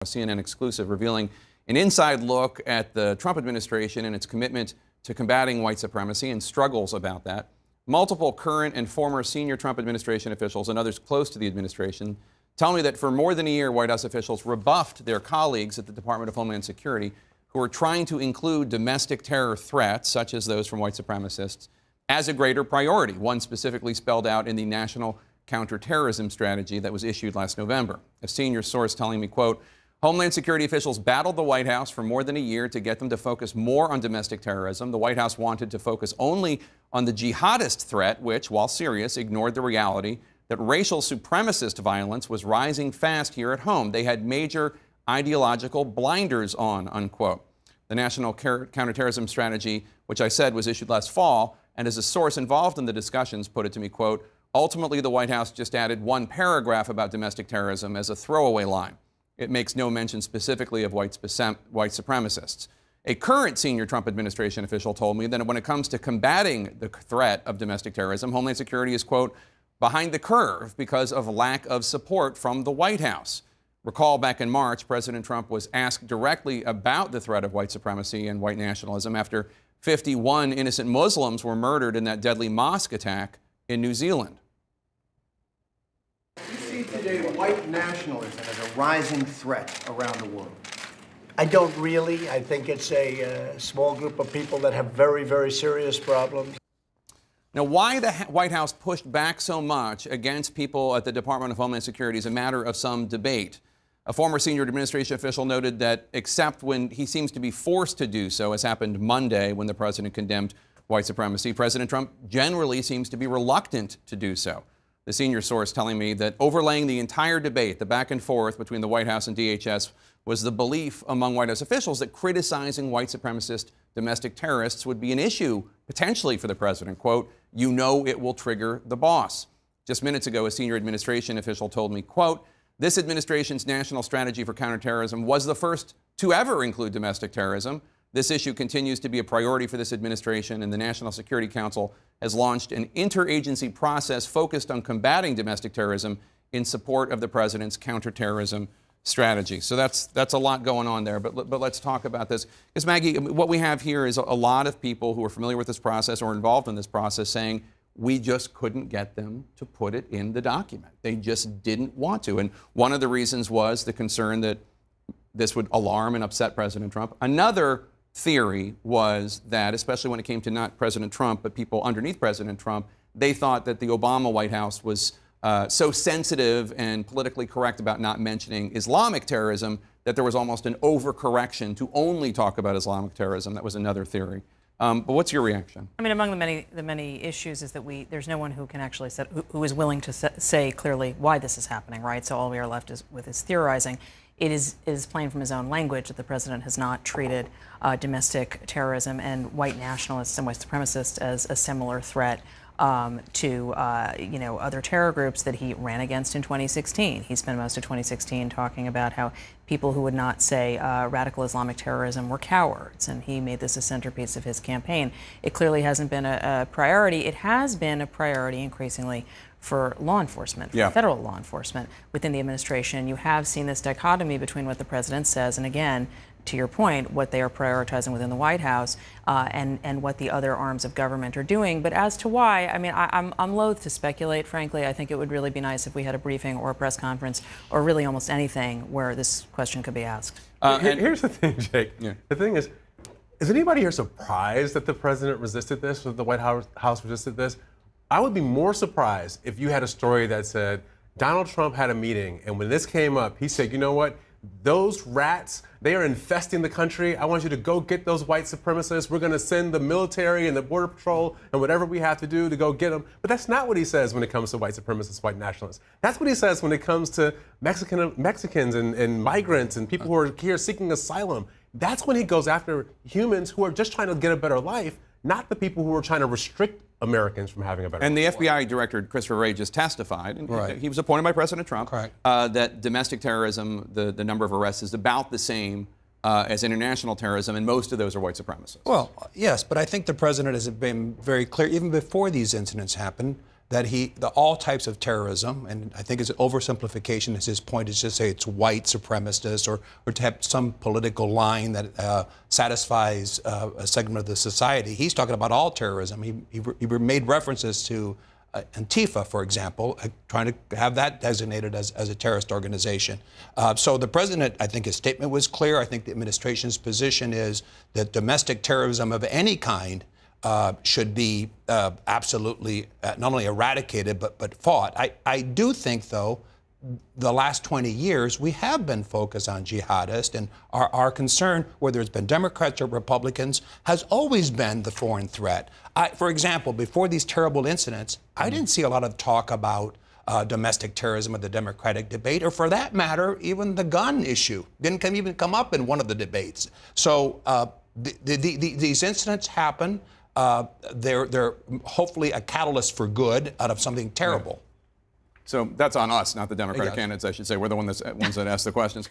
A CNN exclusive revealing an inside look at the Trump administration and its commitment to combating white supremacy and struggles about that. Multiple current and former senior Trump administration officials and others close to the administration tell me that for more than a year, White House officials rebuffed their colleagues at the Department of Homeland Security who are trying to include domestic terror threats, such as those from white supremacists, as a greater priority, one specifically spelled out in the National Counterterrorism Strategy that was issued last November. A senior source telling me, quote, Homeland Security officials battled the White House for more than a year to get them to focus more on domestic terrorism. The White House wanted to focus only on the jihadist threat, which, while serious, ignored the reality that racial supremacist violence was rising fast here at home. They had major ideological blinders on, unquote. The National Counterterrorism Strategy, which I said was issued last fall, and as a source involved in the discussions put it to me, quote, ultimately the White House just added one paragraph about domestic terrorism as a throwaway line. It makes no mention specifically of white supremacists. A current senior Trump administration official told me that when it comes to combating the threat of domestic terrorism, Homeland Security is, quote, behind the curve because of lack of support from the White House. Recall back in March, President Trump was asked directly about the threat of white supremacy and white nationalism after 51 innocent Muslims were murdered in that deadly mosque attack in New Zealand. You see today white nationalism as a rising threat around the world. I don't really. I think it's a small group of people that have very, very serious problems. Now, why the White House pushed back so much against people at the Department of Homeland Security is a matter of some debate. A former senior administration official noted that except when he seems to be forced to do so, as happened Monday when the president condemned white supremacy, President Trump generally seems to be reluctant to do so. The senior source telling me that overlaying the entire debate, the back and forth between the White House and DHS, was the belief among White House officials that criticizing white supremacist domestic terrorists would be an issue, potentially for the president. Quote, you know it will trigger the boss. Just minutes ago, a senior administration official told me, quote, this administration's national strategy for counterterrorism was the first to ever include domestic terrorism. This issue continues to be a priority for this administration, and the National Security Council has launched an interagency process focused on combating domestic terrorism in support of the president's counterterrorism strategy. So that's a lot going on there, but let's talk about this. Because, Maggie, what we have here is a lot of people who are familiar with this process or involved in this process saying, we just couldn't get them to put it in the document. They just didn't want to. And one of the reasons was the concern that this would alarm and upset President Trump. Another theory was that, especially when it came to not President Trump, but people underneath President Trump, they thought that the Obama White House was so sensitive and politically correct about not mentioning Islamic terrorism that there was almost an overcorrection to only talk about Islamic terrorism. That was another theory. But what's your reaction? I mean, among the many issues is that there's no one who can actually who is willing to say clearly why this is happening, right? So all we are left with is theorizing. It is plain from his own language that the president has not treated domestic terrorism and white nationalists and white supremacists as a similar threat to other terror groups that he ran against in 2016. He spent most of 2016 talking about how people who would not say radical Islamic terrorism were cowards, and he made this a centerpiece of his campaign. It clearly hasn't been a priority. It has been a priority increasingly for law enforcement, for federal law enforcement within the administration. You have seen this dichotomy between what the president says and, again, to your point, what they are prioritizing within the White House and what the other arms of government are doing. But as to why, I mean, I'm loath to speculate, frankly. I think it would really be nice if we had a briefing or a press conference or really almost anything where this question could be asked. Here's the thing, Jake. Yeah. The thing is anybody here surprised that the president resisted this or the White House resisted this? I would be more surprised if you had a story that said Donald Trump had a meeting, and when this came up, he said, you know what? Those rats, they are infesting the country. I want you to go get those white supremacists. We're going to send the military and the Border Patrol and whatever we have to do to go get them. But that's not what he says when it comes to white supremacists, white nationalists. That's what he says when it comes to Mexicans and migrants and people who are here seeking asylum. That's when he goes after humans who are just trying to get a better life, not the people who are trying to restrict Americans from having a better life. And the FBI Director, Christopher Wray, just testified, and he was appointed by President Trump, that domestic terrorism, the number of arrests is about the same as international terrorism, and most of those are white supremacists. Well, yes, but I think the president has been very clear, even before these incidents happened, that all types of terrorism, and I think it's an oversimplification, is his point, is just say it's white supremacists or to have some political line that satisfies a segment of the society. He's talking about all terrorism. He made references to Antifa, for example, trying to have that designated as a terrorist organization. So the president, I think his statement was clear. I think the administration's position is that domestic terrorism of any kind should be absolutely not only eradicated, but fought. I do think, though, the last 20 years, we have been focused on jihadists, and our concern, whether it's been Democrats or Republicans, has always been the foreign threat. For example, before these terrible incidents, I didn't see a lot of talk about domestic terrorism in the Democratic debate, or for that matter, even the gun issue didn't even come up in one of the debates. So these incidents happen. They're hopefully a catalyst for good out of something terrible. So that's on us, not the Democratic candidates, I should say. We're the ones that ask the questions.